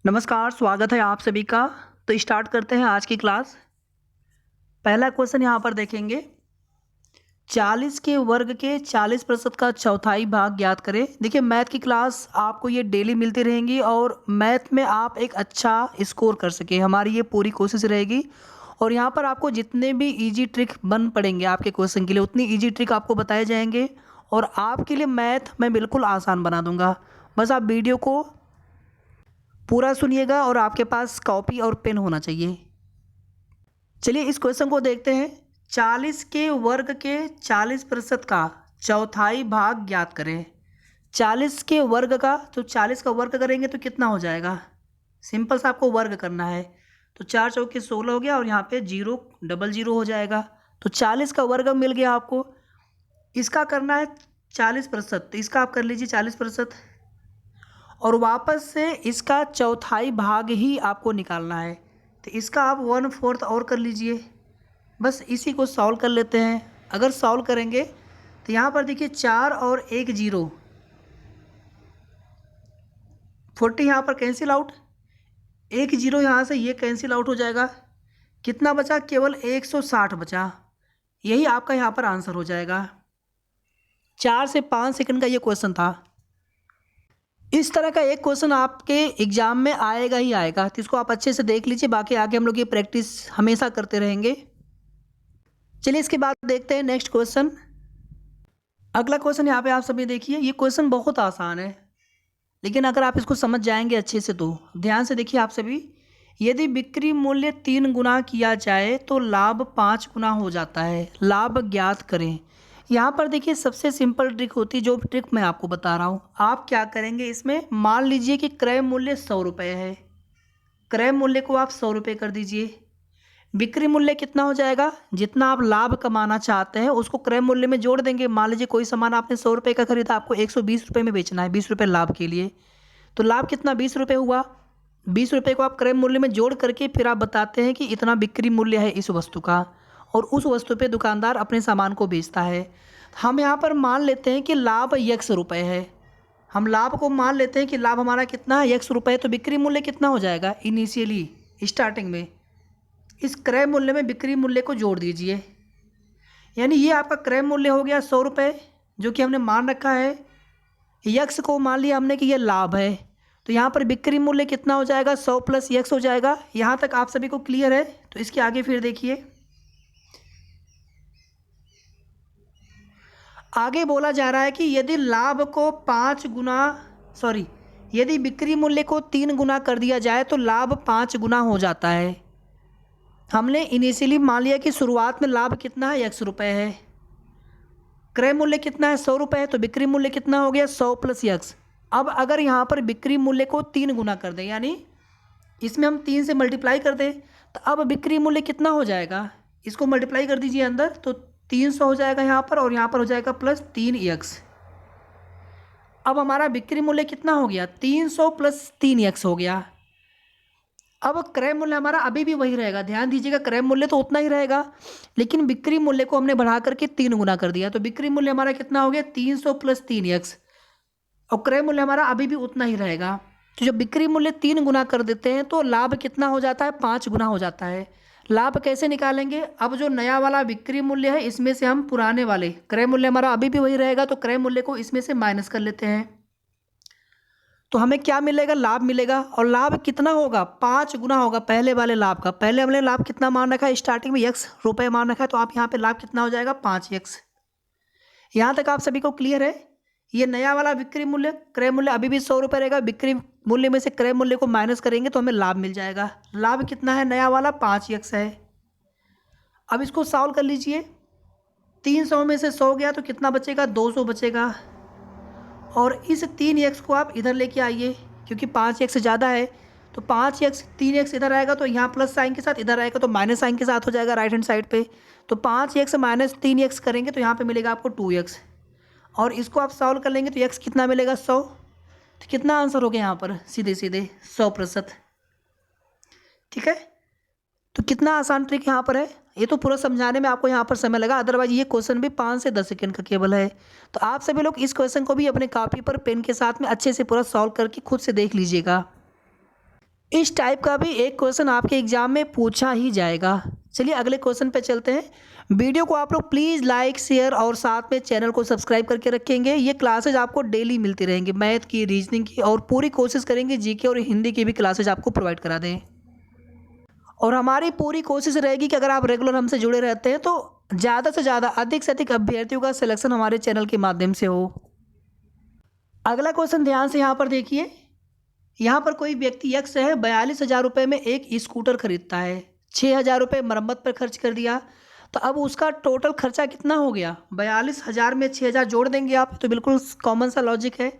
नमस्कार, स्वागत है आप सभी का। तो स्टार्ट करते हैं आज की क्लास। पहला क्वेश्चन यहाँ पर देखेंगे, 40 के वर्ग के 40% का चौथाई भाग ज्ञात करें। देखिए, मैथ की क्लास आपको ये डेली मिलती रहेंगी और मैथ में आप एक अच्छा स्कोर कर सकें, हमारी ये पूरी कोशिश रहेगी। और यहाँ पर आपको जितने भी इजी ट्रिक बन पड़ेंगे आपके क्वेश्चन के लिए, उतनी इजी ट्रिक आपको बताए जाएंगे और आपके लिए मैथ मैं बिल्कुल आसान बना दूँगा। बस आप वीडियो को पूरा सुनिएगा और आपके पास कॉपी और पेन होना चाहिए। चलिए इस क्वेश्चन को देखते हैं। 40 के वर्ग के 40% का चौथाई भाग ज्ञात करें। 40 के वर्ग का, तो 40 का वर्ग करेंगे तो कितना हो जाएगा? सिंपल सा आपको वर्ग करना है। तो 4 चौके 16 हो गया और यहाँ पे 0 डबल 0 हो जाएगा। तो 40 का वर्ग मिल गया आपको। इसका करना है 40%, तो इसका आप कर लीजिए 40%। और वापस से इसका चौथाई भाग ही आपको निकालना है, तो इसका आप 1/4 और कर लीजिए। बस इसी को सॉल्व कर लेते हैं। अगर सॉल्व करेंगे तो यहाँ पर देखिए 4 और 1 0, 40 यहाँ पर कैंसिल आउट, 1 0 यहाँ से ये कैंसिल आउट हो जाएगा। कितना बचा? केवल 160 बचा। यही आपका यहाँ पर आंसर हो जाएगा। 4 से 5 सेकंड का ये क्वेश्चन था। इस तरह का एक क्वेश्चन आपके एग्जाम में आएगा ही आएगा, तो इसको आप अच्छे से देख लीजिए। बाकी आगे हम लोग ये प्रैक्टिस हमेशा करते रहेंगे। चलिए इसके बाद देखते हैं नेक्स्ट क्वेश्चन। अगला क्वेश्चन यहाँ पे आप सभी देखिए। ये क्वेश्चन बहुत आसान है, लेकिन अगर आप इसको समझ जाएंगे अच्छे से तो ध्यान से देखिए आप सभी। यदि बिक्री मूल्य 3 गुना किया जाए तो लाभ 5 गुना हो जाता है, लाभ ज्ञात करें। यहाँ पर देखिए सबसे सिंपल ट्रिक होती है, जो ट्रिक मैं आपको बता रहा हूँ। आप क्या करेंगे इसमें, मान लीजिए कि क्रय मूल्य 100 रुपये है। क्रय मूल्य को आप 100 रुपये कर दीजिए। बिक्री मूल्य कितना हो जाएगा? जितना आप लाभ कमाना चाहते हैं उसको क्रय मूल्य में जोड़ देंगे। मान लीजिए कोई सामान आपने 100 रुपये का खरीदा, आपको 120 रुपये में बेचना है, 20 रुपये लाभ के लिए। तो लाभ कितना? 20 रुपये हुआ। 20 रुपये को आप क्रय मूल्य में जोड़ करके फिर आप बताते हैं कि इतना बिक्री मूल्य है इस वस्तु का, और उस वस्तु पे दुकानदार अपने सामान को बेचता है। हम यहाँ पर मान लेते हैं कि लाभ x रुपये है। हम लाभ को मान लेते हैं कि लाभ हमारा कितना है? x रुपये। तो बिक्री मूल्य कितना हो जाएगा? इनिशियली स्टार्टिंग में इस क्रय मूल्य में बिक्री मूल्य को जोड़ दीजिए। यानी ये आपका क्रय मूल्य हो गया 100 रुपये, जो कि हमने मान रखा है। x को मान लिया हमने कि ये लाभ है, तो यहाँ पर बिक्री मूल्य कितना हो जाएगा? 100 प्लस x हो जाएगा। यहाँ तक आप सभी को क्लियर है? तो इसके आगे फिर देखिए, आगे बोला जा रहा है कि यदि लाभ को 5 गुना, सॉरी, यदि बिक्री मूल्य को 3 गुना कर दिया जाए तो लाभ 5 गुना हो जाता है। हमने इनिशियली मान लिया कि शुरुआत में लाभ कितना है? x रुपये है। क्रय मूल्य कितना है? 100 रुपये है। तो बिक्री मूल्य कितना हो गया? 100 प्लस x। अब अगर यहाँ पर बिक्री मूल्य को 3 गुना कर दें, यानी इसमें हम 3 से मल्टीप्लाई कर दें, तो अब बिक्री मूल्य कितना हो जाएगा? इसको मल्टीप्लाई कर दीजिए अंदर, तो 300 हो जाएगा यहाँ पर, और यहाँ पर हो जाएगा प्लस 3x। अब हमारा बिक्री मूल्य कितना हो गया? 300 प्लस 3x हो गया। अब क्रय मूल्य हमारा अभी भी वही रहेगा। ध्यान दीजिएगा, क्रय मूल्य तो उतना ही रहेगा, लेकिन बिक्री मूल्य को हमने बढ़ा करके 3 गुना कर दिया। तो बिक्री मूल्य हमारा कितना हो गया? 300 प्लस 3x, और क्रय मूल्य हमारा अभी भी उतना ही रहेगा। तो जब बिक्री मूल्य 3 गुना कर देते हैं तो लाभ कितना हो जाता है? 5 गुना हो जाता है। लाभ कैसे निकालेंगे? अब जो नया वाला बिक्री मूल्य है इसमें से हम पुराने वाले, क्रय मूल्य हमारा अभी भी वही रहेगा, तो क्रय मूल्य को इसमें से माइनस कर लेते हैं। तो हमें क्या मिलेगा? लाभ मिलेगा। और लाभ कितना होगा? 5 गुना होगा पहले वाले लाभ का। पहले हमने लाभ कितना मान रखा है? स्टार्टिंग में x रुपये मान रखा है, तो आप यहाँ पे लाभ कितना हो जाएगा? 5x। यहाँ तक आप सभी को क्लियर है? ये नया वाला बिक्री मूल्य, क्रय मूल्य अभी भी 100 रुपये रहेगा। बिक्री मूल्य में से क्रय मूल्य को माइनस करेंगे तो हमें लाभ मिल जाएगा। लाभ कितना है? नया वाला 5x है। अब इसको सॉल्व कर लीजिए। 300 में से 100 गया तो कितना बचेगा? 200 बचेगा। और इस 3x को आप इधर लेके आइए, क्योंकि 5x से ज़्यादा है, तो 5x 3x इधर आएगा तो यहाँ प्लस साइन के साथ, इधर आएगा तो माइनस साइन के साथ हो जाएगा राइट हैंड साइड पे। तो 5x माइनस 3x करेंगे तो यहाँ पे मिलेगा आपको 2x, और इसको आप सॉल्व कर लेंगे तो x कितना मिलेगा? 100। तो कितना आंसर हो गया यहाँ पर? सीधे सीधे 100%। ठीक है, तो कितना आसान ट्रिक यहाँ पर है। ये तो पूरा समझाने में आपको यहाँ पर समय लगा, अदरवाइज ये क्वेश्चन भी 5 से 10 सेकंड का केवल है। तो आप सभी लोग इस क्वेश्चन को भी अपने कॉपी पर पेन के साथ में अच्छे से पूरा सॉल्व करके खुद से देख लीजिएगा। इस टाइप का भी एक क्वेश्चन आपके एग्जाम में पूछा ही जाएगा। चलिए अगले क्वेश्चन पे चलते हैं। वीडियो को आप लोग प्लीज़ लाइक शेयर और साथ में चैनल को सब्सक्राइब करके रखेंगे। ये क्लासेज आपको डेली मिलती रहेंगी, मैथ की, रीजनिंग की, और पूरी कोशिश करेंगे जीके और हिंदी की भी क्लासेज आपको प्रोवाइड करा दें। और हमारी पूरी कोशिश रहेगी कि अगर आप रेगुलर हमसे जुड़े रहते हैं तो ज़्यादा से ज़्यादा, अधिक से अधिक अभ्यर्थियों का सिलेक्शन हमारे चैनल के माध्यम से हो। अगला क्वेश्चन ध्यान से यहाँ पर देखिए। यहाँ पर कोई व्यक्ति यक्ष है, 42,000 रुपये में एक स्कूटर खरीदता है, 6,000 रुपये मरम्मत पर खर्च कर दिया, तो अब उसका टोटल खर्चा कितना हो गया? 42,000 में 6,000 जोड़ देंगे आप, तो बिल्कुल कॉमन सा लॉजिक है।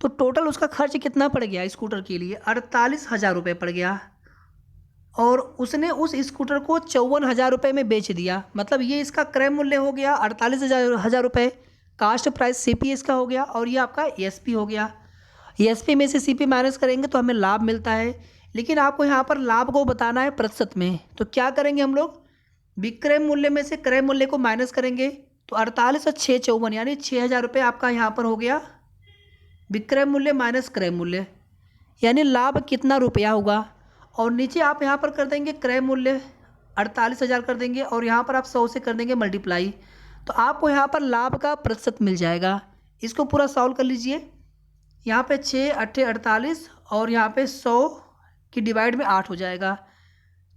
तो टोटल उसका खर्च कितना पड़ गया स्कूटर के लिए? 48,000 रुपये पड़ गया। और उसने उस स्कूटर को 54,000 रुपये में बेच दिया, मतलब ये इसका क्रय मूल्य हो गया 48,000 रुपये, कास्ट प्राइस सीपी इसका हो गया, और ये आपका एसपी हो गया। एसपी में से सीपी माइनस करेंगे तो हमें लाभ मिलता है, लेकिन आपको यहाँ पर लाभ को बताना है प्रतिशत में। तो क्या करेंगे हम लोग? विक्रय मूल्य में से क्रय मूल्य को माइनस करेंगे, तो 48 और 6 54, यानी 6,000 रुपये आपका यहाँ पर हो गया विक्रय मूल्य माइनस क्रय मूल्य, यानी लाभ कितना रुपया होगा। और नीचे आप यहाँ पर कर देंगे क्रय मूल्य 48,000 कर देंगे, और यहाँ पर आप 100 से कर देंगे मल्टीप्लाई, तो आपको यहाँ पर लाभ का प्रतिशत मिल जाएगा। इसको पूरा सॉल्व कर लीजिए। यहाँ पे 6 8 48 और यहाँ पे 100 की डिवाइड में 8 हो जाएगा,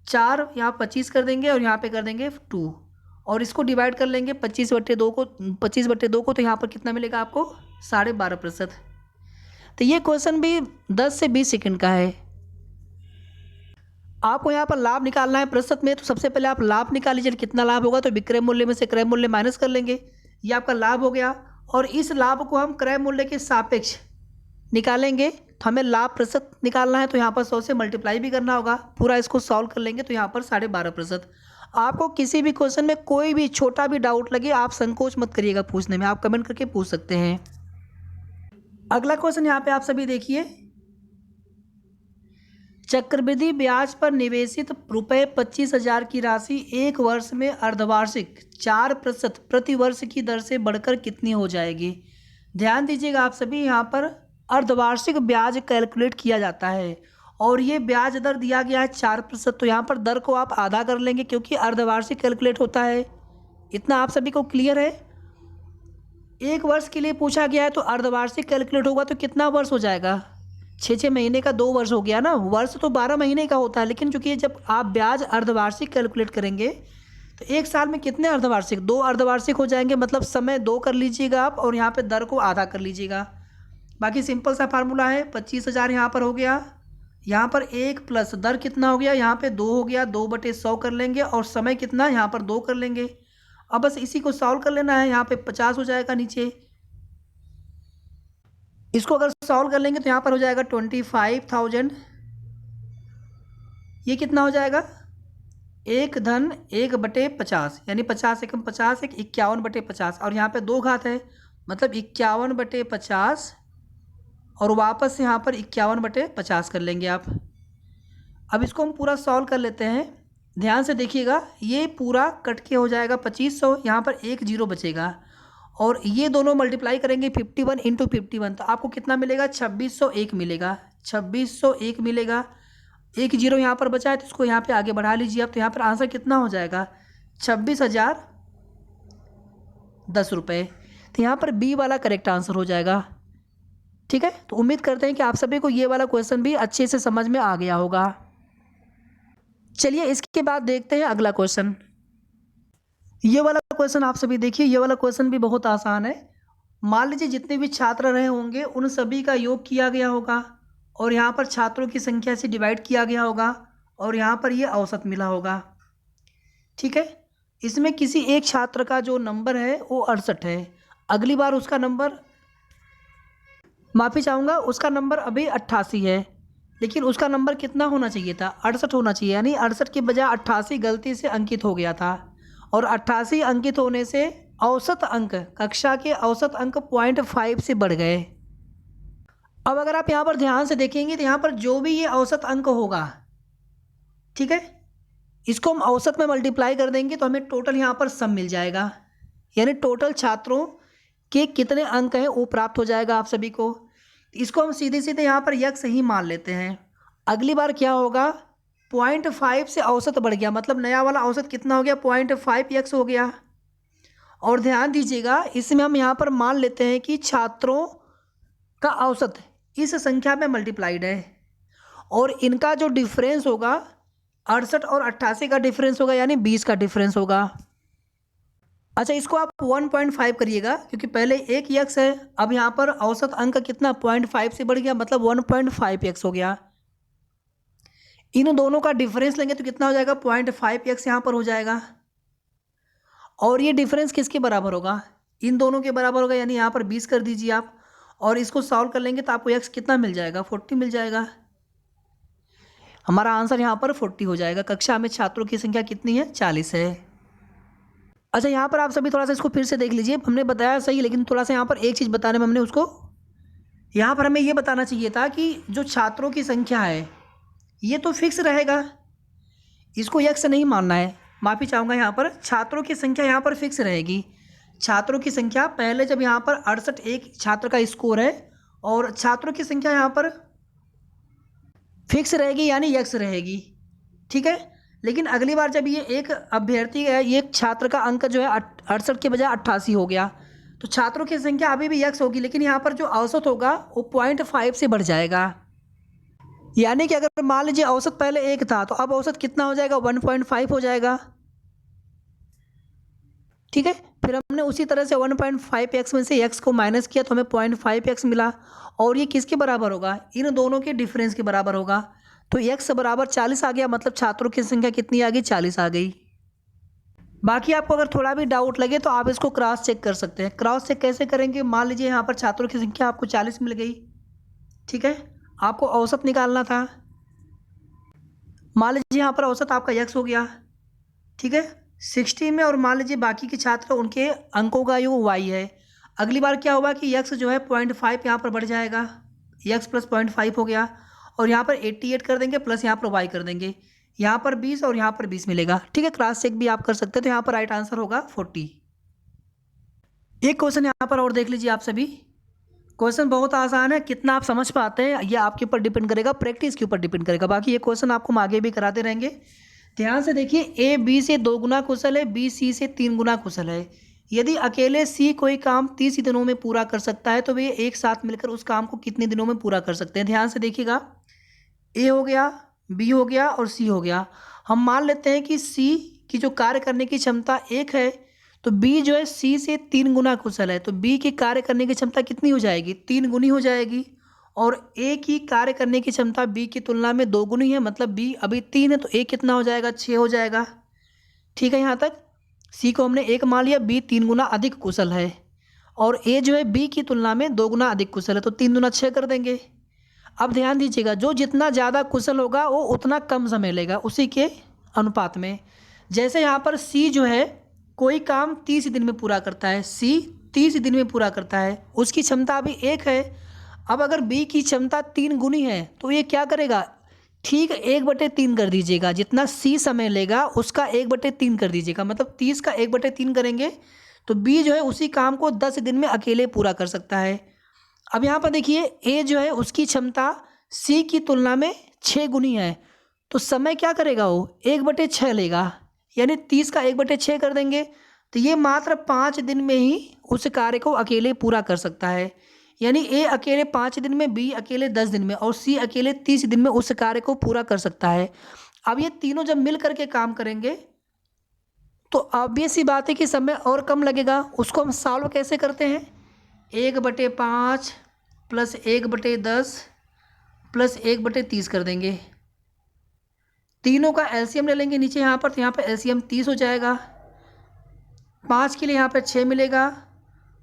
4 यहाँ 25 कर देंगे और यहाँ पे कर देंगे 2, और इसको डिवाइड कर लेंगे 25/2 को, 25/2 को, तो यहाँ पर कितना मिलेगा आपको? 12.5%। तो ये क्वेश्चन भी 10 से 20 सेकंड का है। आपको यहाँ पर लाभ निकालना है प्रतिशत में, तो सबसे पहले आप लाभ निकाल लीजिए, कितना लाभ होगा? तो विक्रय मूल्य में से क्रय मूल्य माइनस कर लेंगे, ये आपका लाभ हो गया। और इस लाभ को हम क्रय मूल्य के सापेक्ष निकालेंगे, तो हमें लाभ प्रतिशत निकालना है, तो यहाँ पर 100 से मल्टीप्लाई भी करना होगा। पूरा इसको सॉल्व कर लेंगे तो यहाँ पर 12.5%। आपको किसी भी क्वेश्चन में कोई भी छोटा भी डाउट लगे, आप संकोच मत करिएगा पूछने में, आप कमेंट करके पूछ सकते हैं। अगला क्वेश्चन यहाँ पे आप सभी देखिए। चक्रवृद्धि ब्याज पर निवेशित रुपये 25,000 की राशि एक वर्ष में अर्धवार्षिक 4% प्रति वर्ष की दर से बढ़कर कितनी हो जाएगी? ध्यान दीजिएगा आप सभी, यहाँ पर अर्धवार्षिक ब्याज कैलकुलेट किया जाता है, और ये ब्याज दर दिया गया है 4%, तो यहाँ पर दर को आप आधा कर लेंगे क्योंकि अर्धवार्षिक कैलकुलेट होता है। इतना आप सभी को क्लियर है? एक वर्ष के लिए पूछा गया है, तो अर्धवार्षिक कैलकुलेट होगा तो कितना वर्ष हो जाएगा? 6 महीने का 2 वर्ष हो गया ना। वर्ष तो 12 महीने का होता है, लेकिन चूंकि जब आप ब्याज अर्धवार्षिक कैलकुलेट करेंगे तो एक साल में कितने अर्धवार्षिक? 2 अर्धवार्षिक हो जाएंगे, मतलब समय 2 कर लीजिएगा आप, और यहाँ पे दर को आधा कर लीजिएगा। बाकी सिंपल सा फार्मूला है, 25,000 यहाँ पर हो गया, यहाँ पर 1 प्लस दर कितना हो गया? यहाँ पे 2 हो गया, 2/100 कर लेंगे, और समय कितना? यहाँ पर 2 कर लेंगे। अब बस इसी को सॉल्व कर लेना है, यहाँ पे 50 हो जाएगा नीचे। इसको अगर सॉल्व कर लेंगे तो यहाँ पर हो जाएगा 25,000। ये कितना हो जाएगा? 1 धन 1/50, यानी 50 एकम 50 एक 51/50, और यहाँ पे 2 घात है, मतलब 51/50, और वापस यहाँ पर 51/50 कर लेंगे आप। अब इसको हम पूरा सॉल्व कर लेते हैं। ध्यान से देखिएगा, ये पूरा कट के हो जाएगा 2500, यहाँ पर 1 0 बचेगा, और ये दोनों मल्टीप्लाई करेंगे 51 × 51, तो आपको कितना मिलेगा? 2601 मिलेगा, 2601 मिलेगा। 1 0 यहाँ पर बचा है, तो इसको यहाँ पे आगे बढ़ा लीजिए आप, तो यहाँ पर आंसर कितना हो जाएगा? 26,010 रुपये। तो यहाँ पर बी वाला करेक्ट आंसर हो जाएगा। ठीक है, तो उम्मीद करते हैं कि आप सभी को ये वाला क्वेश्चन भी अच्छे से समझ में आ गया होगा। चलिए इसके बाद देखते हैं अगला क्वेश्चन। ये वाला क्वेश्चन आप सभी देखिए, ये वाला क्वेश्चन भी बहुत आसान है। मान लीजिए जितने भी छात्र रहे होंगे उन सभी का योग किया गया होगा, और यहाँ पर छात्रों की संख्या से डिवाइड किया गया होगा, और यहाँ पर ये औसत मिला होगा। ठीक है, इसमें किसी एक छात्र का जो नंबर है वो 68 है। अगली बार उसका नंबर, माफ़ी चाहूँगा, उसका नंबर अभी 88 है, लेकिन उसका नंबर कितना होना चाहिए था? 68 होना चाहिए, यानी 68 की बजाय 88 गलती से अंकित हो गया था, और 88 अंकित होने से औसत अंक, कक्षा के औसत अंक 0.5 से बढ़ गए। अब अगर आप यहाँ पर ध्यान से देखेंगे तो यहाँ पर जो भी ये औसत अंक होगा, ठीक है, इसको हम औसत में मल्टीप्लाई कर देंगे तो हमें टोटल यहाँ पर सम मिल जाएगा, यानी टोटल छात्रों के कितने अंक हैं वो प्राप्त हो जाएगा आप सभी को। इसको हम सीधे सीधे यहाँ पर यक्ष ही मान लेते हैं, अगली बार क्या होगा, 0.5 से औसत बढ़ गया, मतलब नया वाला औसत कितना हो गया, 0.5x हो गया। और ध्यान दीजिएगा, इसमें हम यहाँ पर मान लेते हैं कि छात्रों का औसत इस संख्या में मल्टीप्लाइड है, और इनका जो डिफरेंस होगा 68 और 88 का डिफरेंस होगा, यानी 20 का डिफरेंस होगा। अच्छा, इसको आप 1.5 करिएगा, क्योंकि पहले एक यक्स है, अब यहाँ पर औसत अंक कितना 0.5 से बढ़ गया, मतलब 1.5x हो गया। इन दोनों का डिफरेंस लेंगे तो कितना हो जाएगा, 0.5x यहाँ पर हो जाएगा। और ये डिफरेंस किसके बराबर होगा, इन दोनों के बराबर होगा, यानी यहाँ पर 20 कर दीजिए आप। और इसको सॉल्व कर लेंगे तो आपको x कितना मिल जाएगा, 40 मिल जाएगा। हमारा आंसर यहाँ पर 40 हो जाएगा। कक्षा में छात्रों की संख्या कितनी है, 40 है। अच्छा, यहाँ पर आप सभी थोड़ा सा इसको फिर से देख लीजिए, हमने बताया सही, लेकिन थोड़ा सा यहाँ पर एक चीज़ बताने में हमने उसको, यहाँ पर हमें ये बताना चाहिए था कि जो छात्रों की संख्या है ये तो फिक्स रहेगा, इसको यक्स नहीं मानना है। माफ़ी चाहूँगा, यहाँ पर छात्रों की संख्या यहाँ पर फिक्स रहेगी। छात्रों की संख्या पहले जब यहाँ पर 68 एक छात्र का स्कोर है, और छात्रों की संख्या यहाँ पर फिक्स रहेगी, यानी यक्स रहेगी, ठीक है। लेकिन अगली बार जब ये एक अभ्यर्थी है, ये छात्र का अंक जो है 68 के बजाय 88 हो गया, तो छात्रों की संख्या अभी भी यक्स होगी, लेकिन यहाँ पर जो औसत होगा वो 0.5 से बढ़ जाएगा। यानी कि अगर मान लीजिए औसत पहले 1 था, तो अब औसत कितना हो जाएगा, 1.5 हो जाएगा, ठीक है। फिर हमने उसी तरह से 1.5x में से x को माइनस किया तो हमें 0.5x मिला, और ये किसके बराबर होगा, इन दोनों के डिफरेंस के बराबर होगा। तो x बराबर 40 आ गया, मतलब छात्रों की संख्या कितनी आ गई, 40 आ गई। बाकी आपको अगर थोड़ा भी डाउट लगे तो आप इसको क्रॉस चेक कर सकते हैं। क्रॉस चेक कैसे करेंगे, मान लीजिए यहाँ पर छात्रों की संख्या आपको 40 मिल गई, ठीक है, आपको औसत निकालना था। मान लीजिए यहाँ पर औसत आपका x हो गया, ठीक है, 60 में, और मान लीजिए बाकी के छात्र उनके अंकों का योग y है। अगली बार क्या होगा कि x जो है 0.5 यहाँ पर बढ़ जाएगा, x प्लस 0.5 हो गया, और यहाँ पर 88 कर देंगे, प्लस यहाँ पर y कर देंगे, यहाँ पर 20 और यहाँ पर 20 मिलेगा, ठीक है। क्रॉस चेक भी आप कर सकते हैं। तो यहाँ पर राइट आंसर होगा 40। एक क्वेश्चन यहाँ पर और देख लीजिए आप सभी। क्वेश्चन बहुत आसान है, कितना आप समझ पाते हैं ये आपके ऊपर डिपेंड करेगा, प्रैक्टिस के ऊपर डिपेंड करेगा। बाकी ये क्वेश्चन आपको हम आगे भी कराते रहेंगे। ध्यान से देखिए, ए बी से 2 गुना कुशल है, बी सी से 3 गुना कुशल है। यदि अकेले सी कोई काम 30 दिनों में पूरा कर सकता है, तो वे एक साथ मिलकर उस काम को कितने दिनों में पूरा कर सकते हैं। ध्यान से देखिएगा, ए हो गया, बी हो गया और सी हो गया। हम मान लेते हैं कि सी की जो कार्य करने की क्षमता 1 है, तो बी जो है सी से 3 गुना कुशल है, तो बी की कार्य करने की क्षमता कितनी हो जाएगी, 3 गुनी हो जाएगी। और ए की कार्य करने की क्षमता बी की तुलना में 2 गुनी है, मतलब बी अभी 3 है, तो ए कितना हो जाएगा, 6 हो जाएगा, ठीक है। यहाँ तक सी को हमने 1 मान लिया, बी 3 गुना अधिक कुशल है, और ए जो है बी की तुलना में 2 गुना अधिक कुशल है, तो 3 दूना 6 कर देंगे। अब ध्यान दीजिएगा, जो जितना ज़्यादा कुशल होगा वो उतना कम समय लेगा, उसी के अनुपात में। जैसे यहाँ पर सी जो है कोई काम 30 दिन में पूरा करता है, सी 30 दिन में पूरा करता है, उसकी क्षमता अभी 1 है। अब अगर बी की क्षमता 3 गुनी है, तो ये क्या करेगा, ठीक 1/3 कर दीजिएगा, जितना सी समय लेगा उसका 1/3 कर दीजिएगा, मतलब 30 का 1/3 करेंगे तो बी जो है उसी काम को 10 दिन में अकेले पूरा कर सकता है। अब यहाँ पर देखिए, ए जो है उसकी क्षमता सी की तुलना में 6 गुनी है, तो समय क्या करेगा, वो 1/6 लेगा, यानी 30 का 1/6 कर देंगे, तो ये मात्र 5 दिन में ही उस कार्य को अकेले पूरा कर सकता है। यानी ए अकेले 5 दिन में, बी अकेले 10 दिन में, और सी अकेले 30 दिन में उस कार्य को पूरा कर सकता है। अब ये तीनों जब मिल करके काम करेंगे तो ऑब्वियस सी बात है कि समय और कम लगेगा। उसको हम सॉल्व कैसे करते हैं, 1/5 प्लस 1/10 प्लस 1/30 कर देंगे। तीनों का एलसीएम ले लेंगे नीचे यहाँ पर, तो यहाँ पर एलसीएम 30 हो जाएगा। 5 के लिए यहाँ पर 6 मिलेगा,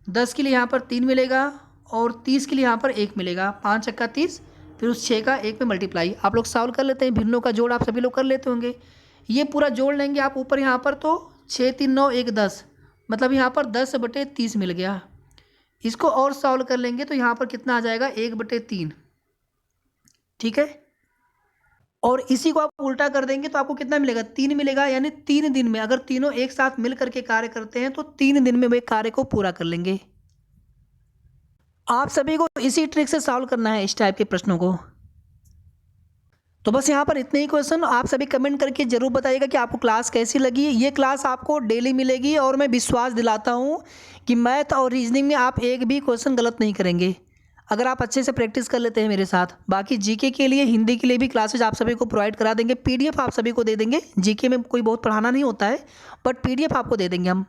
10 के लिए यहाँ पर 3 मिलेगा, और 30 के लिए यहाँ पर 1 मिलेगा। 5 छक्का 30, फिर उस 6 का 1 में मल्टीप्लाई। आप लोग सॉल्व कर लेते हैं, भिन्नों का जोड़ आप सभी लोग कर लेते होंगे। ये पूरा जोड़ लेंगे आप ऊपर यहाँ पर, तो 6 3 9 1 10, मतलब यहाँ पर 10/30 मिल गया। इसको और सॉल्व कर लेंगे तो यहाँ पर कितना आ जाएगा, 1/3, ठीक है। और इसी को आप उल्टा कर देंगे तो आपको कितना मिलेगा, 3 मिलेगा। यानी 3 दिन में अगर तीनों एक साथ मिल करके कार्य करते हैं तो 3 दिन में वे कार्य को पूरा कर लेंगे। आप सभी को इसी ट्रिक से सॉल्व करना है इस टाइप के प्रश्नों को। तो बस यहाँ पर इतने ही क्वेश्चन। आप सभी कमेंट करके ज़रूर बताइएगा कि आपको क्लास कैसी लगी। ये क्लास आपको डेली मिलेगी और मैं विश्वास दिलाता हूँ कि मैथ और रीजनिंग में आप एक भी क्वेश्चन गलत नहीं करेंगे अगर आप अच्छे से प्रैक्टिस कर लेते हैं मेरे साथ। बाकी जीके के लिए, हिंदी के लिए भी क्लासेज आप सभी को प्रोवाइड करा देंगे। पीडीएफ आप सभी को दे देंगे। जीके में कोई बहुत पढ़ाना नहीं होता है, बट पीडीएफ आपको दे देंगे हम।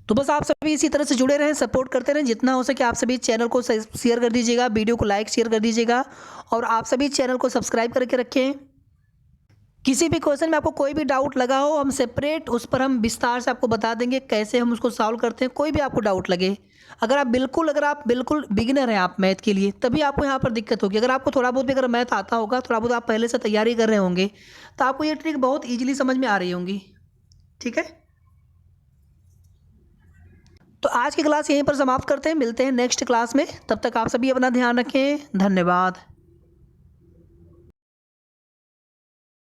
तो बस आप सभी इसी तरह से जुड़े रहें, सपोर्ट करते रहें। जितना हो सके आप सभी चैनल को शेयर कर दीजिएगा, वीडियो को लाइक शेयर कर दीजिएगा और आप सभी चैनल को सब्सक्राइब करके रखें। किसी भी क्वेश्चन में आपको कोई भी डाउट लगा हो, हम सेपरेट उस पर हम विस्तार से आपको बता देंगे कैसे हम उसको सॉल्व करते हैं। कोई भी आपको डाउट लगे, अगर आप बिल्कुल बिगिनर हैं आप मैथ के लिए, तभी आपको यहाँ पर दिक्कत होगी। अगर आपको थोड़ा बहुत भी अगर मैथ आता होगा, थोड़ा बहुत आप पहले से तैयारी कर रहे होंगे, तो आपको ये ट्रिक बहुत ईजिली समझ में आ रही होंगी। ठीक है, तो आज की क्लास यहीं पर समाप्त करते हैं। मिलते हैं नेक्स्ट क्लास में। तब तक आप सभी अपना ध्यान रखें। धन्यवाद।